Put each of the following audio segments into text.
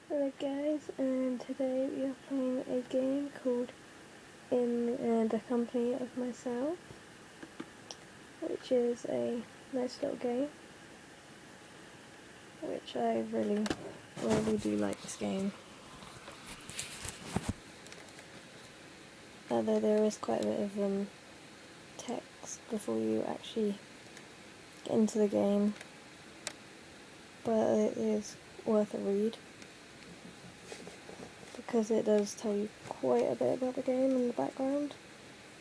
Hello guys, and today we are playing a game called In the Company of Myself, which is a nice little game, which I really do like this game. Although there is quite a bit of text before you actually get into the game, but it is worth a read, because it does tell you quite a bit about the game in the background,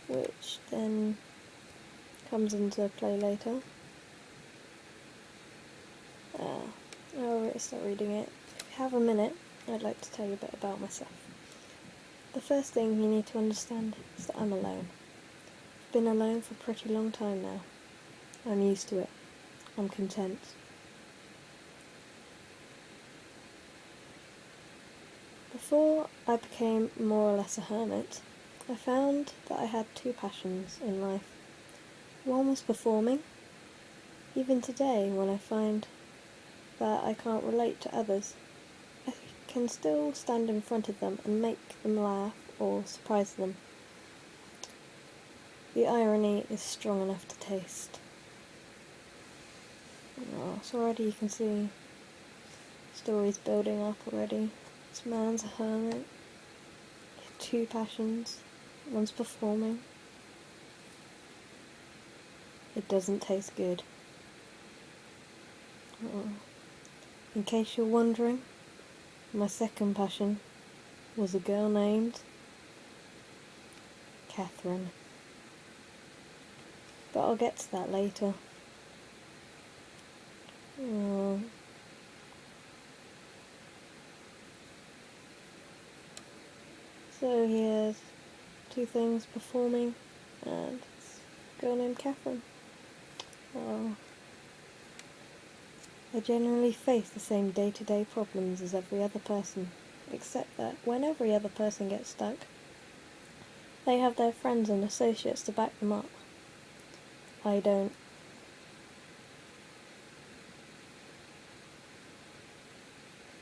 which then comes into play later. I'll start reading it. If you have a minute, I'd like to tell you a bit about myself. The first thing you need to understand is that I'm alone. I've been alone for a pretty long time now. I'm used to it. I'm content. Before I became more or less a hermit, I found that I had two passions in life. One was performing. Even today, when I find that I can't relate to others, I can still stand in front of them and make them laugh or surprise them. The irony is strong enough to taste. Oh, so already you can see stories building up already. This man's a hermit. He had two passions. One's performing. It doesn't taste good. Oh. In case you're wondering, my second passion was a girl named Catherine. But I'll get to that later. Oh. So here's two things, performing and a girl named Catherine. Oh. I generally face the same day-to-day problems as every other person, except that when every other person gets stuck, they have their friends and associates to back them up. I don't.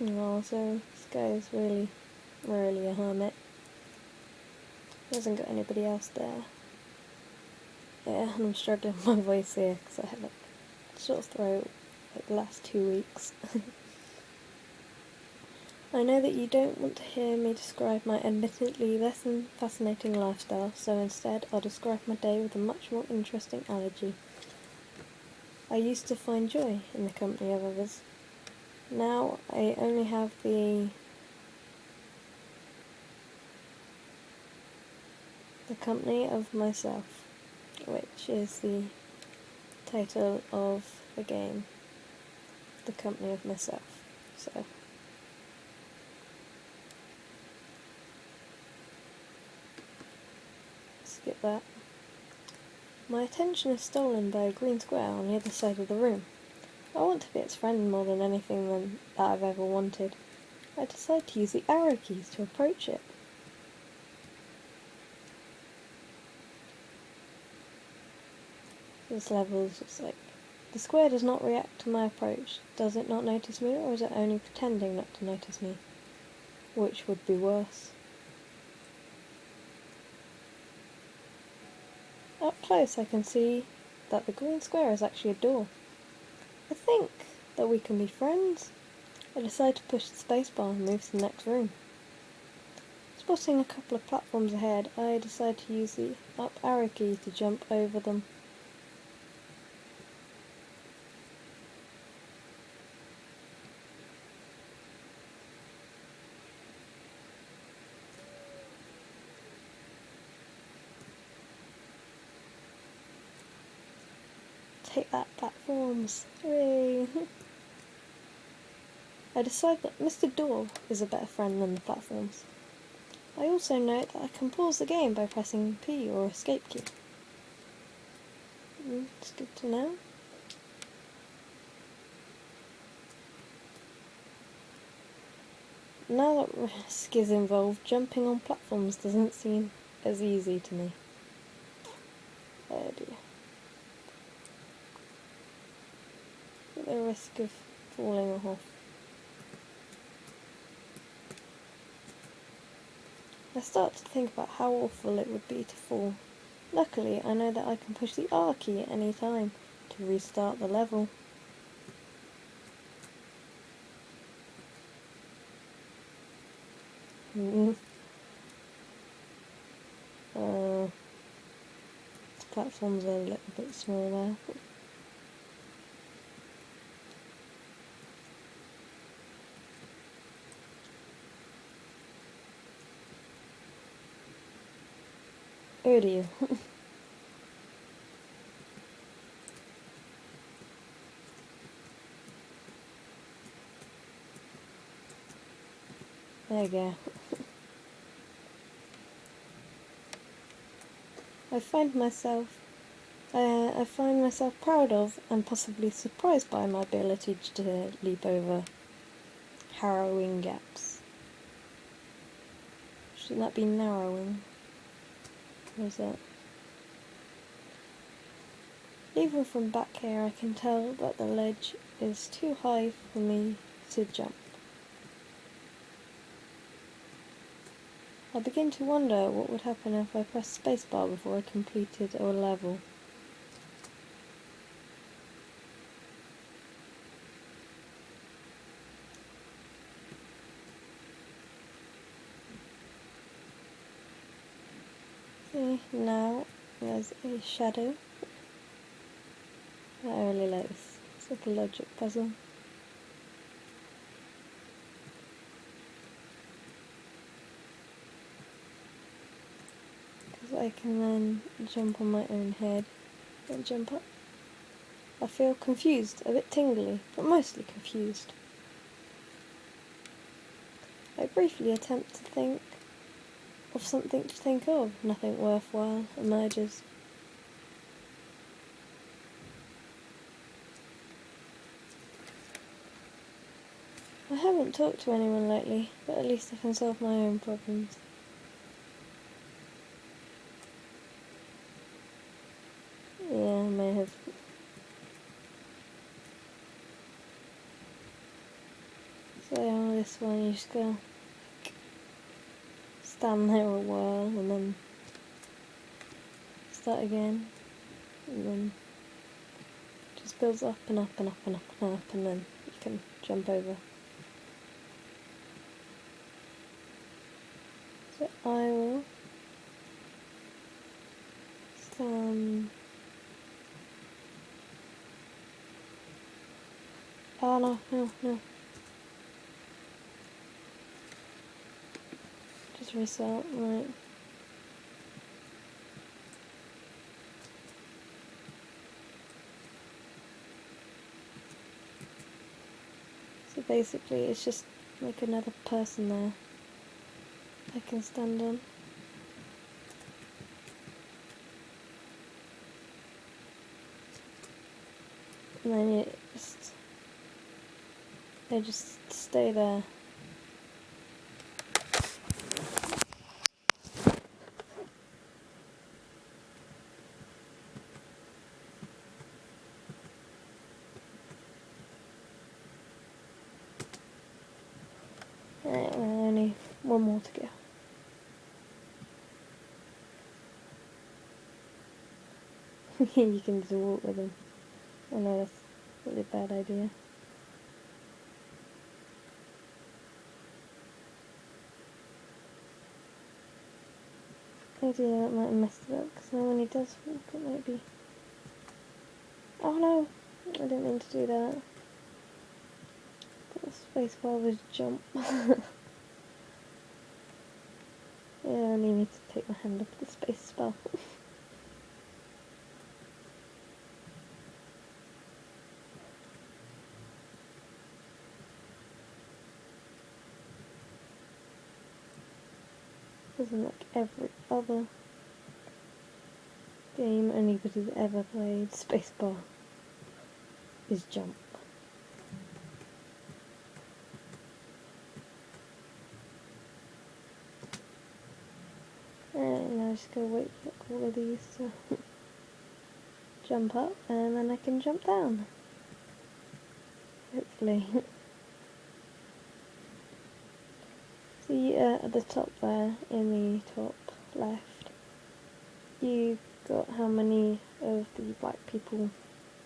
Oh, so this guy is really a hermit. He hasn't got anybody else there. Yeah, and I'm struggling with my voice here because I had a sore throat the last 2 weeks. I know that you don't want to hear me describe my admittedly less than fascinating lifestyle, so instead I'll describe my day with a much more interesting analogy. I used to find joy in the company of others. Now I only have the company of myself, which is the title of the game. The company of myself. So skip that. My attention is stolen by a green square on the other side of the room. I want to be its friend more than anything that I've ever wanted. I decide to use the arrow keys to approach it. This level is just like, the square does not react to my approach. Does it not notice me, or is it only pretending not to notice me? Which would be worse? Up close I can see that the green square is actually a door. I think that we can be friends. I decide to push the spacebar and move to the next room. Spotting a couple of platforms ahead, I decide to use the up arrow key to jump over them. Take that, platforms! Hooray! I decide that Mr. Door is a better friend than the platforms. I also note that I can pause the game by pressing P or escape key. It's good to know. Now that risk is involved, jumping on platforms doesn't seem as easy to me. Oh dear. At the risk of falling off. I start to think about how awful it would be to fall. Luckily, I know that I can push the R key at any time to restart the level. The platforms are a little bit smaller. Oh dear. There you go. I find myself proud of and possibly surprised by my ability to leap over harrowing gaps. Shouldn't that be narrowing? Or is that? Even from back here I can tell that the ledge is too high for me to jump. I begin to wonder what would happen if I pressed spacebar before I completed a level. Okay, now there's a shadow. I really like this. It's like a logic puzzle. Because I can then jump on my own head and jump up. I feel confused, a bit tingly, but mostly confused. I briefly attempt to think of something to think of. Nothing worthwhile emerges. I haven't talked to anyone lately, but at least I can solve my own problems. Yeah, I may have. So on this one you just go stand there a while and then start again, and then it just builds up and up and up and up and up, and then you can jump over. So I will stand. Oh no. Just restart, right. So basically it's just like another person there I can stand on. And then they just stay there. Right, well, only one more to go. You can just walk with them. I know that's a really bad idea. Maybe that might have messed it up, because now when he does walk it might be... Oh no! I didn't mean to do that. The spacebar was jump. Yeah, I only need to take my hand off the spacebar. Isn't like every other game anybody's ever played, spacebar is jump. And now I just gotta wait for all of these to jump up, and then I can jump down. Hopefully. So See at the top there, in the top left, you got how many of the black people,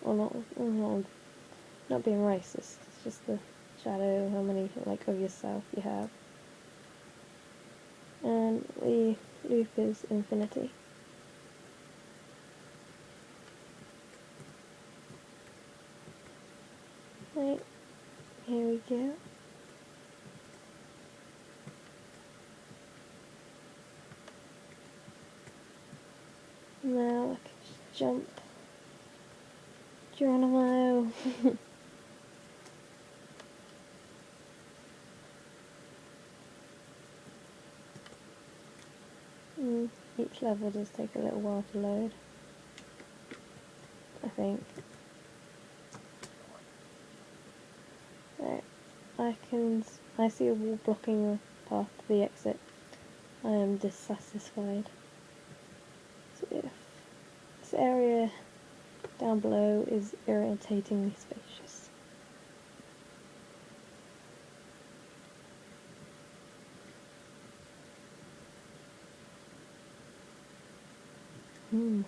or not being racist, it's just the shadow, how many like of yourself you have. And the loop is infinity. Right, here we go. Now I can just jump. Geronimo! Each level does take a little while to load, I think. Right, I see a wall blocking the path to the exit. I am dissatisfied. So if this area down below is irritatingly spacious.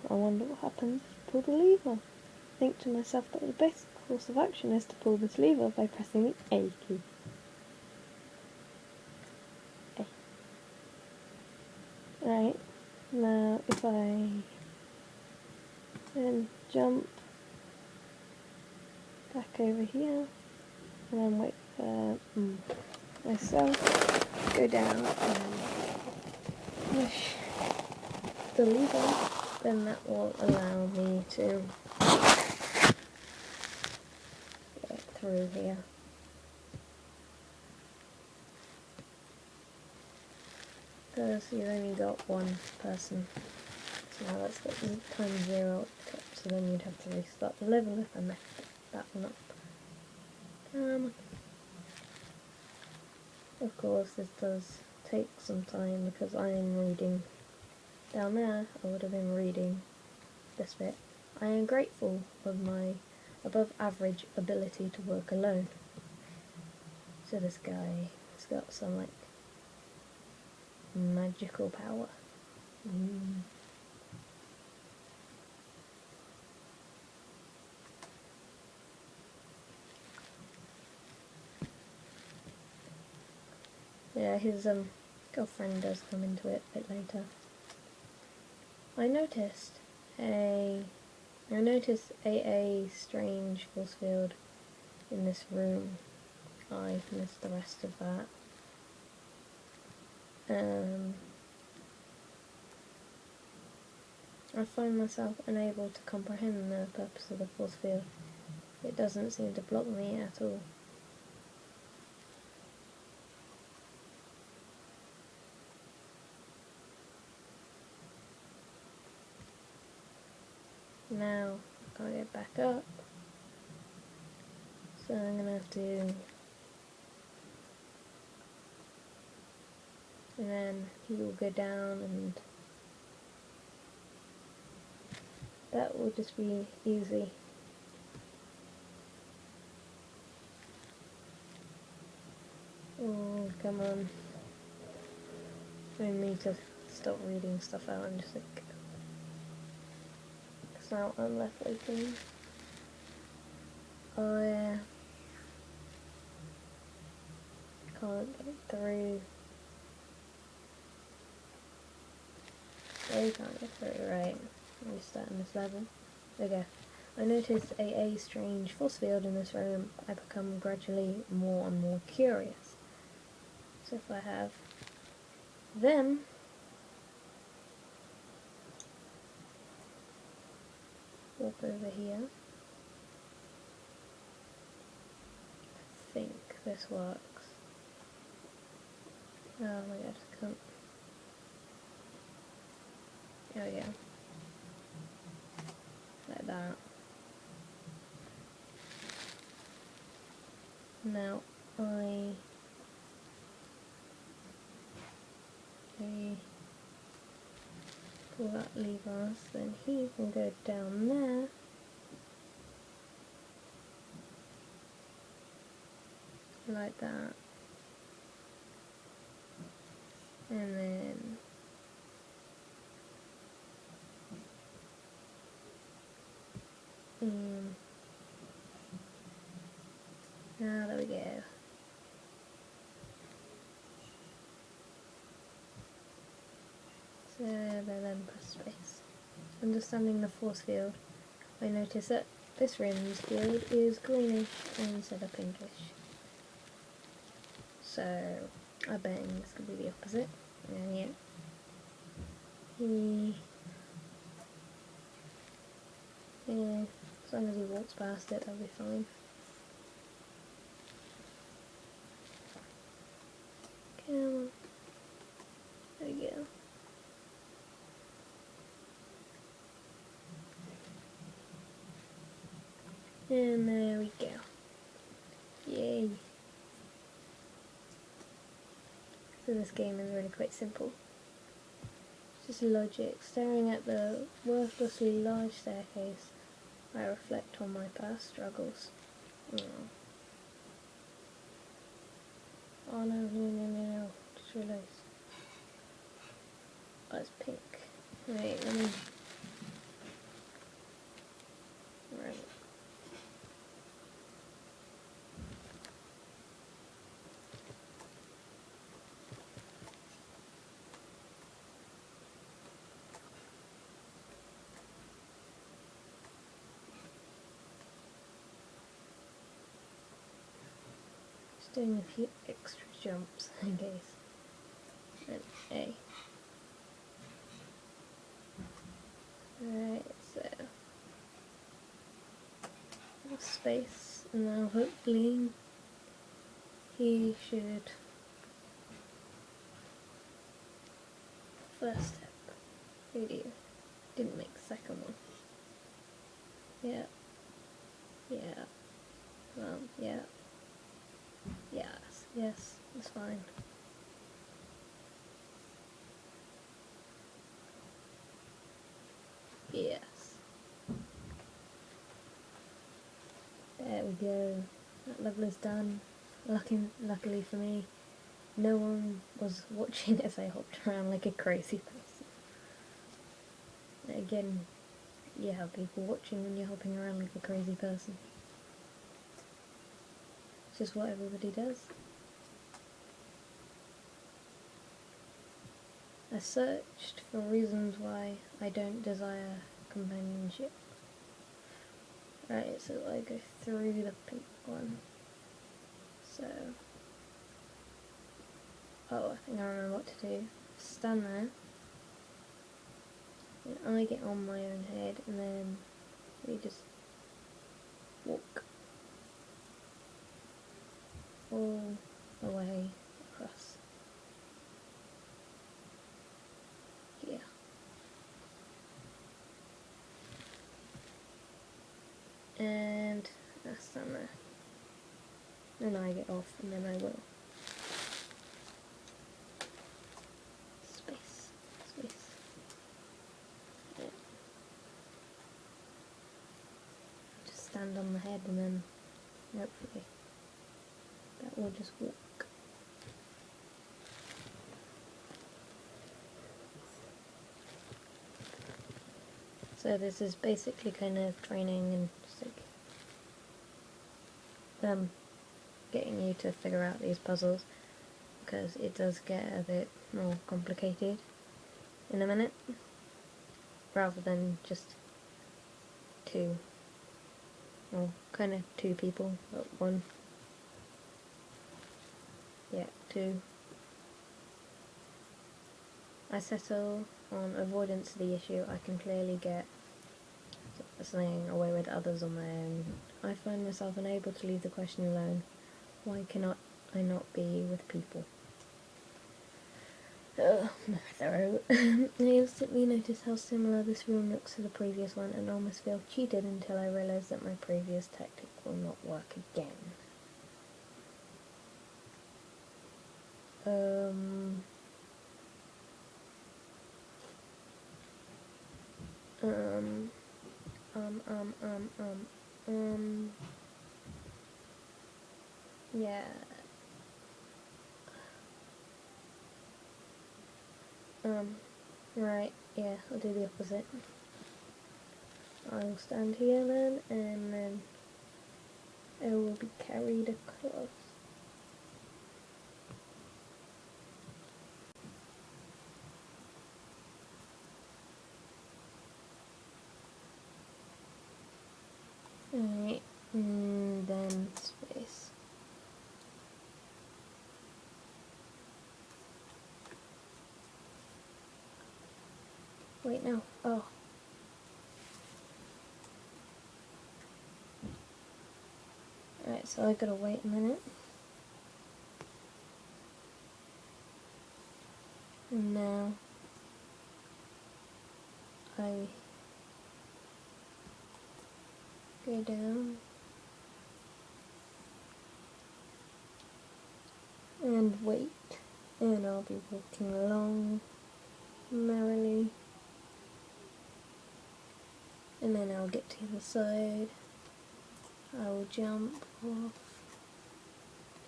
I wonder what happens if you pull the lever. Think to myself that the best course of action is to pull this lever by pressing the A key. A. Right, now if I then jump back over here and then wait for myself to go down and push the lever, then that will allow me to get through here. Because you've only got one person. So now let's get times 0 up, so then you'd have to restart the level if I messed that one up. Of course this does take some time because I am reading. Down there I would have been reading this bit. I am grateful of my above average ability to work alone. So this guy has got some like magical power. Yeah, his girlfriend does come into it a bit later. I noticed a strange force field in this room. I missed the rest of that. I find myself unable to comprehend the purpose of the force field. It doesn't seem to block me at all. Now I can't get back up, so I'm gonna have to, and then he will go down, and that will just be easy. Oh, come on. I need to stop reading stuff out and just like, because now I'm left waiting. I can't get through. They can't get through, right. I'm just starting this level. Okay. I notice a strange force field in this room. I become gradually more and more curious. So if I have them, walk over here. I think this works. Oh my god, I can't. There we go. Like that. Now I pull that lever, so then he can go down there. Like that. There we go. So then press space. Understanding the force field, I notice that this room's field is greenish instead of pinkish. So I bet this could be the opposite. And yeah. Yeah, as long as he walks past it, that'll be fine. Come on. There we go. And there we go. Yay. So this game is really quite simple. It's just logic. Staring at the worthlessly large staircase, I reflect on my past struggles. Oh no. Just realised. Oh, it's pink. Wait, let me... Where is it? Just doing a few extra jumps in case. And A. Alright, so space, and now hopefully he should first step. Radio. Didn't make the second one. Yeah. Well, yeah. Yes, that's fine. Yes. There we go. That level is done. Luckily for me, no one was watching as I hopped around like a crazy person. Again, you have people watching when you're hopping around like a crazy person. It's just what everybody does. I searched for reasons why I don't desire companionship. Right, so I go through the pink one. So, oh, I think I remember what to do. Stand there, and I get on my own head, and then we just walk all the way across. Yeah. And I stand there. Then I get off, and then I will. Space. Yeah. Just stand on the head, and then hopefully that will just walk. So this is basically kind of training and just like getting you to figure out these puzzles, because it does get a bit more complicated in a minute, rather than just two, well, kind of two people, but one. Yeah, two. I settle on avoidance of the issue. I can clearly get staying away with others on my own. I find myself unable to leave the question alone. Why cannot I not be with people? My throat. I instantly notice how similar this room looks to the previous one and almost feel cheated until I realise that my previous tactic will not work again. Yeah. Right, yeah, I'll do the opposite. I'll stand here then, and then I will be carried across. Alright, and then space. Wait, no. Oh. Alright, so I gotta wait a minute. And now I go down and wait, and I'll be walking along merrily, and then I'll get to the other side. I will jump off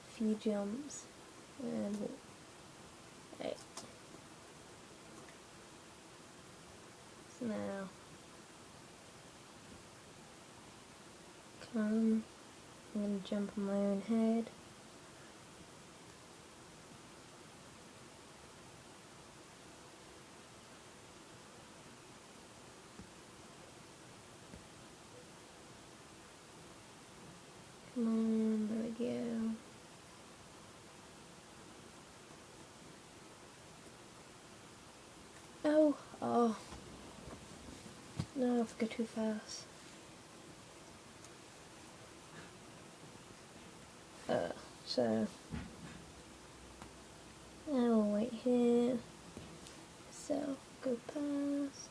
a few jumps and walk. Right. So now come, I'm going to jump on my own head. Come on, there we go. Oh, no, I've go too fast. So I will wait here, so go past.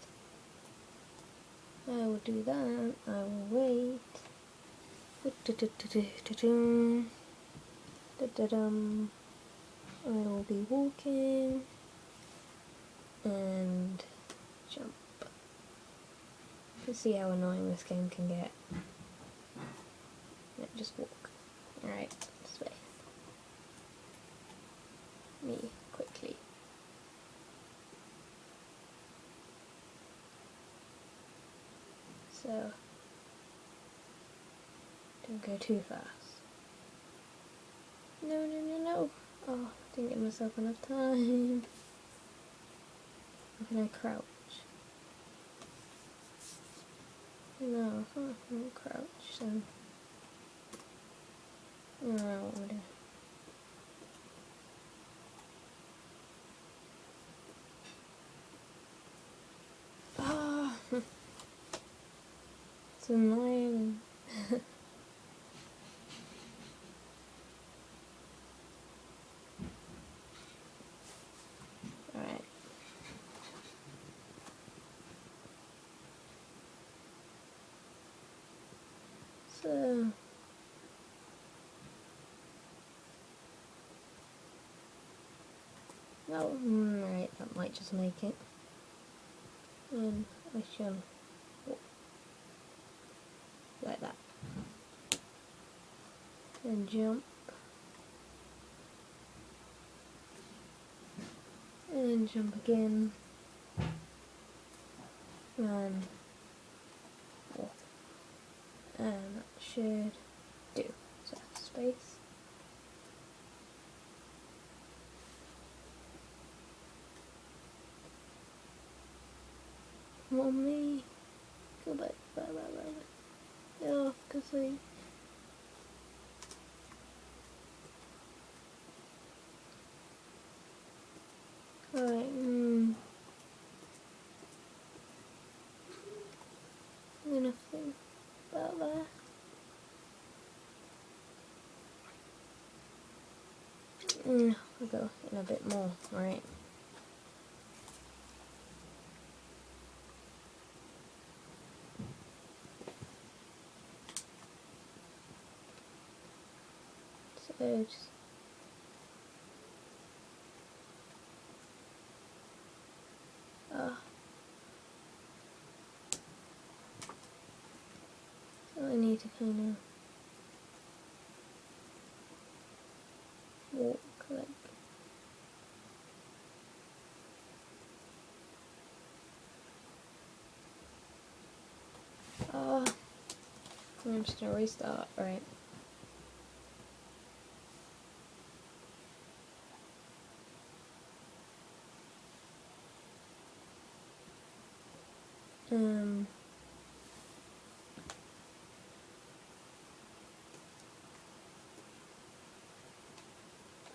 I will do that, I will wait. I will be walking and jump. Let's see how annoying this game can get. Yeah, just walk. Alright, this way. Me, quickly. So, don't go too fast. No. Oh, didn't give myself enough time. How can I crouch? No, I can't crouch, so... No, what am I doing? Ah! It's annoying. Alright. So... Oh, right, that might just make it. And I shall walk like that. And jump. And jump again. And walk. And that should do. So space. Come on, me. Go back. Bye. Oh, cause I... Alright, nothing about that. I'll go in a bit more, right? So just... So I need to kind of walk like... I'm just gonna restart, right?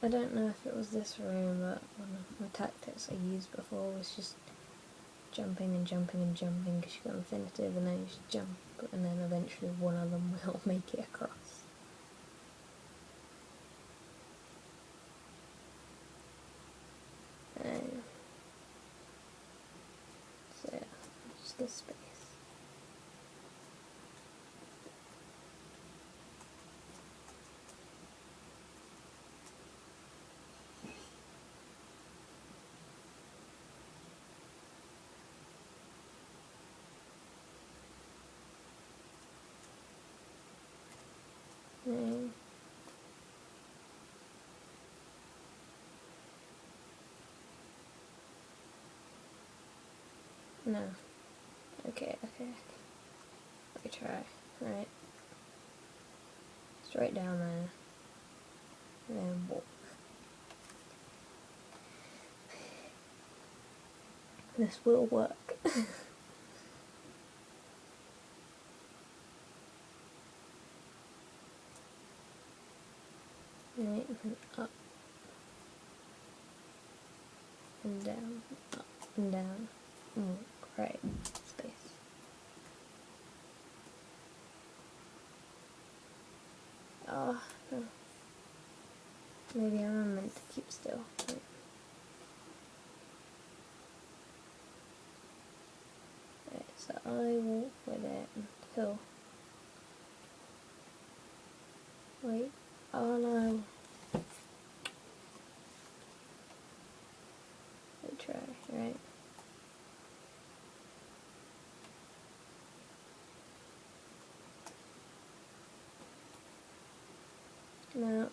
I don't know if it was this room, but one of my tactics I used before was just jumping and jumping and jumping because you got infinitive, and then you just jump, and then eventually one of them will make it across. So yeah, just this space. No. Okay. Let me try. Right. Straight down there. And then walk. This will work. Right, and up and down, up and down. Right, space. Oh, no. Maybe I'm meant to keep still. Right. Right, so I walk with it until... Wait. Oh no. Let me try, right? No.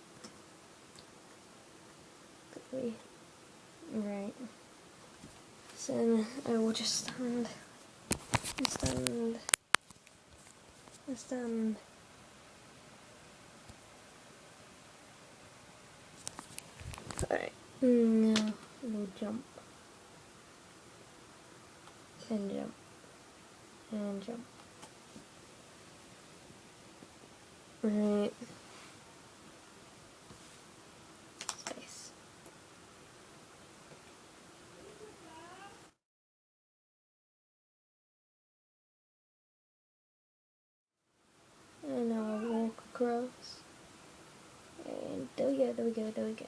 Quickly. Right. So I will just stand. Alright. Now we'll jump. And jump. And jump. Right. Space. And now I'll walk across. And there we go.